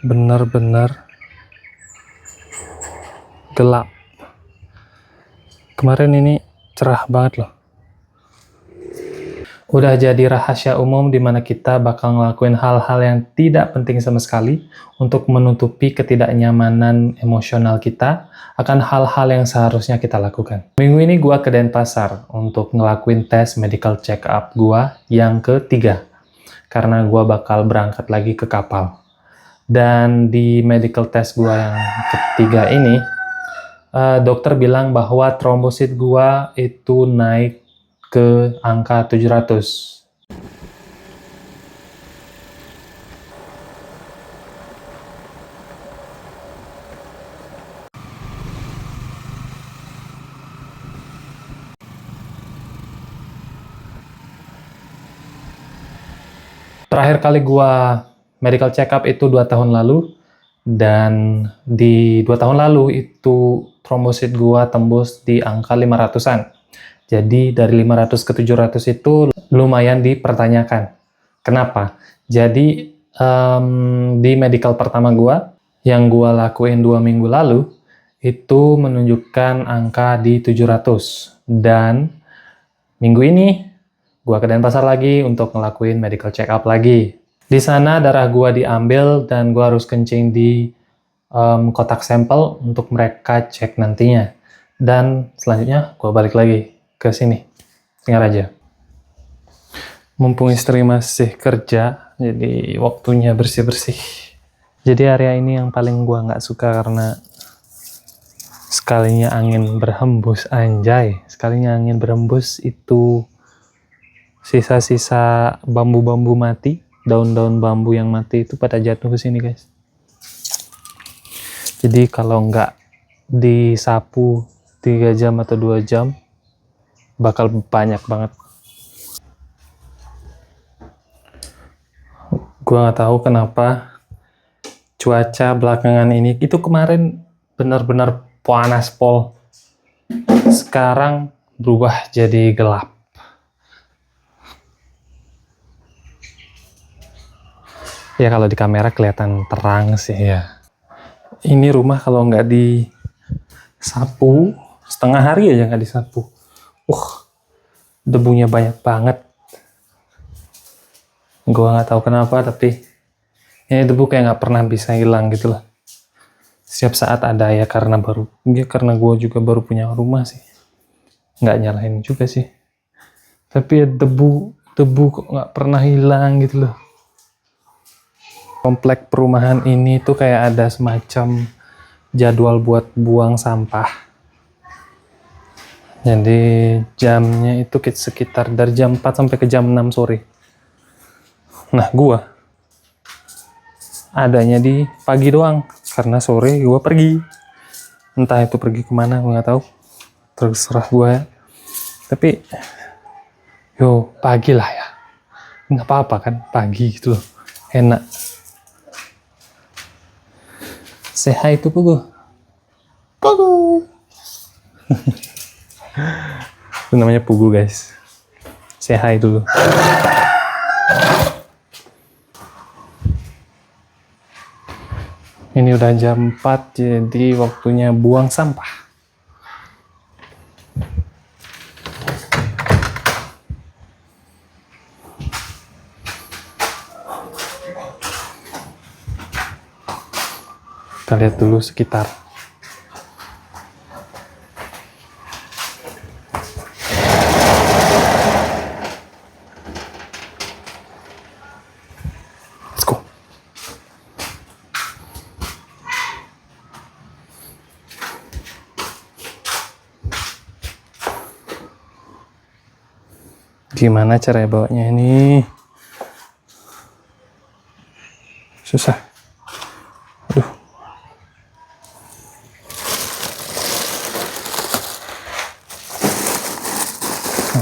benar-benar gelap. Kemarin ini cerah banget loh. Udah jadi rahasia umum di mana kita bakal ngelakuin hal-hal yang tidak penting sama sekali untuk menutupi ketidaknyamanan emosional kita akan hal-hal yang seharusnya kita lakukan. Minggu ini gua ke Denpasar untuk ngelakuin tes medical check up gua yang ketiga. Karena gua bakal berangkat lagi ke kapal. Dan di medical test gua yang ketiga ini, dokter bilang bahwa trombosit gua itu naik ke angka 700. Terakhir kali gua medical check up itu 2 tahun lalu, dan di 2 tahun lalu itu trombosit gua tembus di angka 500-an. Jadi dari 500 ke 700 itu lumayan dipertanyakan. Kenapa? Jadi di medical pertama gua, yang gua lakuin 2 minggu lalu, itu menunjukkan angka di 700. Dan minggu ini gua ke Denpasar lagi untuk ngelakuin medical check up lagi. Di sana darah gua diambil dan gua harus kencing di kotak sampel untuk mereka cek nantinya. Dan selanjutnya gua balik lagi ke sini, Singaraja. Mumpung istri masih kerja, jadi waktunya bersih-bersih. Jadi area ini yang paling gua nggak suka karena sekalinya angin berhembus, anjay, sekalinya angin berhembus itu sisa-sisa bambu-bambu mati, daun-daun bambu yang mati itu pada jatuh ke sini, guys. Jadi kalau nggak disapu 3 jam atau 2 jam, bakal banyak banget. Gua nggak tahu kenapa cuaca belakangan ini, itu kemarin benar-benar panas pol. Sekarang berubah jadi gelap. Ya kalau di kamera kelihatan terang sih ya. Ini rumah kalau nggak disapu, setengah hari aja nggak disapu, debunya banyak banget. Gua nggak tahu kenapa, tapi ini debu kayak nggak pernah bisa hilang gitu loh. Setiap saat ada ya, karena gue juga baru punya rumah sih. Nggak nyalahin juga sih. Tapi ya debu kok nggak pernah hilang gitu loh. Komplek perumahan ini tuh kayak ada semacam jadwal buat buang sampah. Jadi jamnya itu sekitar dari jam 4 sampai ke jam 6 sore. Nah, gua adanya di pagi doang, karena sore gua pergi. Entah itu pergi kemana, gua nggak tahu. Terserah gua ya. Tapi, pagi lah ya. Nggak apa-apa kan, pagi gitu loh. Enak. Say hi to Pugu. Pugu! Itu namanya Pugu, guys. Say hi dulu. Ini udah jam 4, jadi waktunya buang sampah. Kita lihat dulu sekitar. Gimana cara bawanya ini? Susah. Aduh.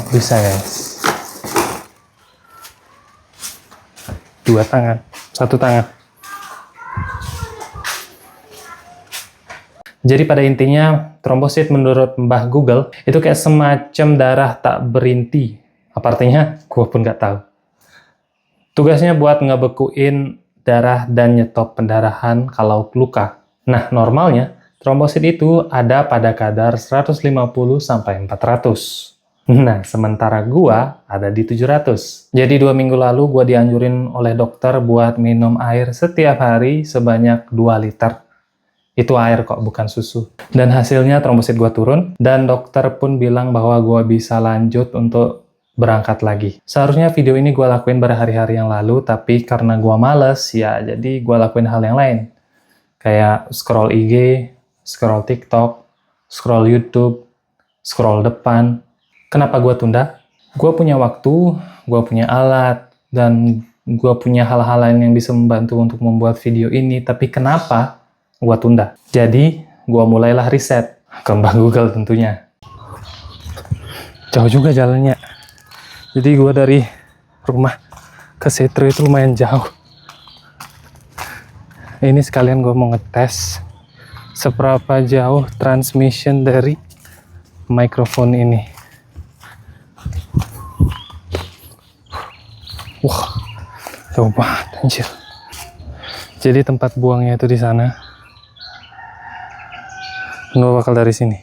Bisa, guys. 2 tangan, 1 tangan. Jadi pada intinya, trombosit menurut Mbah Google itu kayak semacam darah tak berinti. Apa artinya? Gue pun nggak tahu. Tugasnya buat ngebekuin darah dan nyetop pendarahan kalau luka. Nah, normalnya trombosit itu ada pada kadar 150 sampai 400. Nah, sementara gua ada di 700. Jadi 2 minggu lalu gua dianjurin oleh dokter buat minum air setiap hari sebanyak 2 liter. Itu air kok, bukan susu. Dan hasilnya trombosit gua turun, dan dokter pun bilang bahwa gua bisa lanjut untuk berangkat lagi. Seharusnya video ini gua lakuin berhari-hari yang lalu, tapi karena gua males, ya jadi gua lakuin hal yang lain. Kayak scroll IG, scroll TikTok, scroll YouTube, scroll depan. Kenapa gue tunda? Gue punya waktu, gue punya alat, dan gue punya hal-hal lain yang bisa membantu untuk membuat video ini, tapi kenapa gue tunda? Jadi, gue mulailah riset ke Mbak Google tentunya. Jauh juga jalannya. Jadi gue dari rumah ke Setro itu lumayan jauh. Ini sekalian gue mau ngetes seberapa jauh transmission dari mikrofon ini. Wah, jauh banget anjir. Jadi tempat buangnya itu di sana. Gue bakal dari sini.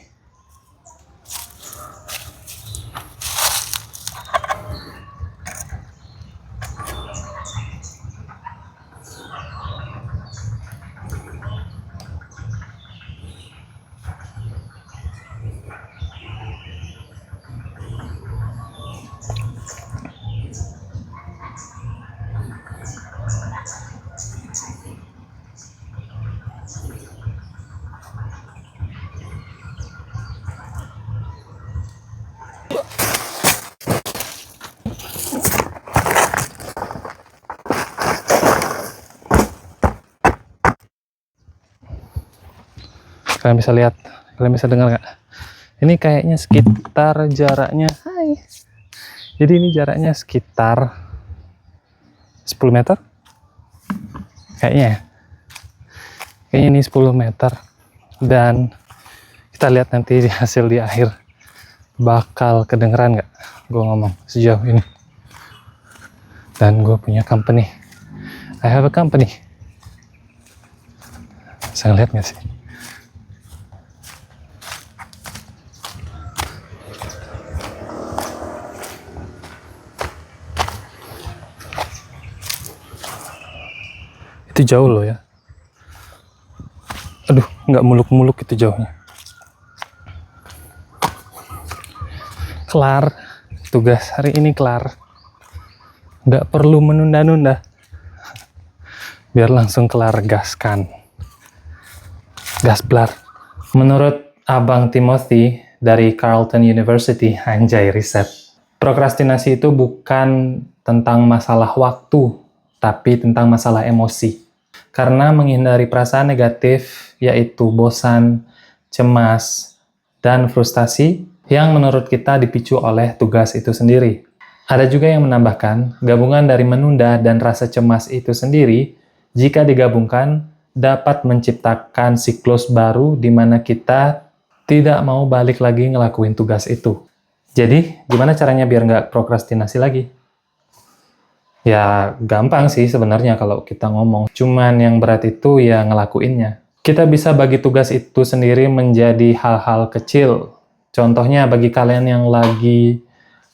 Kalian bisa lihat, kalian bisa dengar nggak? Ini kayaknya sekitar jaraknya, jadi ini jaraknya sekitar 10 meter? Kayaknya ini 10 meter. Dan kita lihat nanti di hasil di akhir bakal kedengeran nggak gue ngomong sejauh ini. Dan gue punya company, I have a company. Bisa ngeliat nggak sih? Itu jauh loh ya. Aduh, nggak muluk-muluk itu jauhnya. Kelar. Tugas hari ini kelar. Nggak perlu menunda-nunda. Biar langsung kelar, gaskan. Gasblar. Menurut Abang Timothy dari Carleton University, anjay riset. Prokrastinasi itu bukan tentang masalah waktu, tapi tentang masalah emosi. Karena menghindari perasaan negatif, yaitu bosan, cemas, dan frustasi, yang menurut kita dipicu oleh tugas itu sendiri. Ada juga yang menambahkan, gabungan dari menunda dan rasa cemas itu sendiri, jika digabungkan, dapat menciptakan siklus baru di mana kita tidak mau balik lagi ngelakuin tugas itu. Jadi, gimana caranya biar nggak prokrastinasi lagi? Ya, gampang sih sebenarnya kalau kita ngomong. Cuman yang berat itu ya ngelakuinnya. Kita bisa bagi tugas itu sendiri menjadi hal-hal kecil. Contohnya bagi kalian yang lagi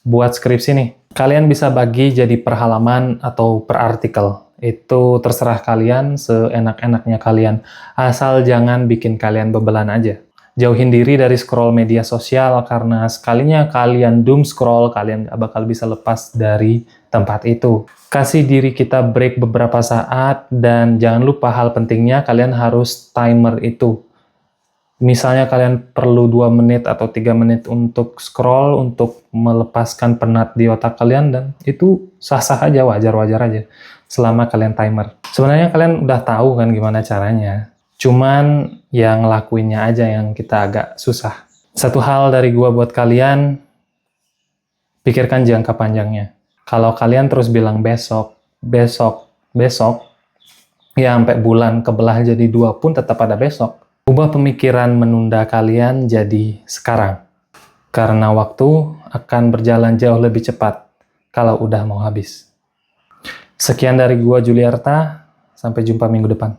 buat skripsi nih. Kalian bisa bagi jadi per halaman atau per artikel. Itu terserah kalian, seenak-enaknya kalian. Asal jangan bikin kalian bebelan aja. Jauhin diri dari scroll media sosial, karena sekalinya kalian doom scroll, kalian gak bakal bisa lepas dari tempat itu. Kasih diri kita break beberapa saat, dan jangan lupa hal pentingnya, kalian harus timer itu. Misalnya kalian perlu 2 menit atau 3 menit untuk scroll, untuk melepaskan penat di otak kalian, dan itu sah-sah aja, wajar-wajar aja, selama kalian timer. Sebenarnya kalian udah tahu kan gimana caranya. Cuman yang ngelakuinnya aja yang kita agak susah. Satu hal dari gua buat kalian, pikirkan jangka panjangnya. Kalau kalian terus bilang besok, besok, besok, ya sampai bulan kebelah jadi 2 pun tetap ada besok. Ubah pemikiran menunda kalian jadi sekarang. Karena waktu akan berjalan jauh lebih cepat kalau udah mau habis. Sekian dari gua Juliarta. Sampai jumpa minggu depan.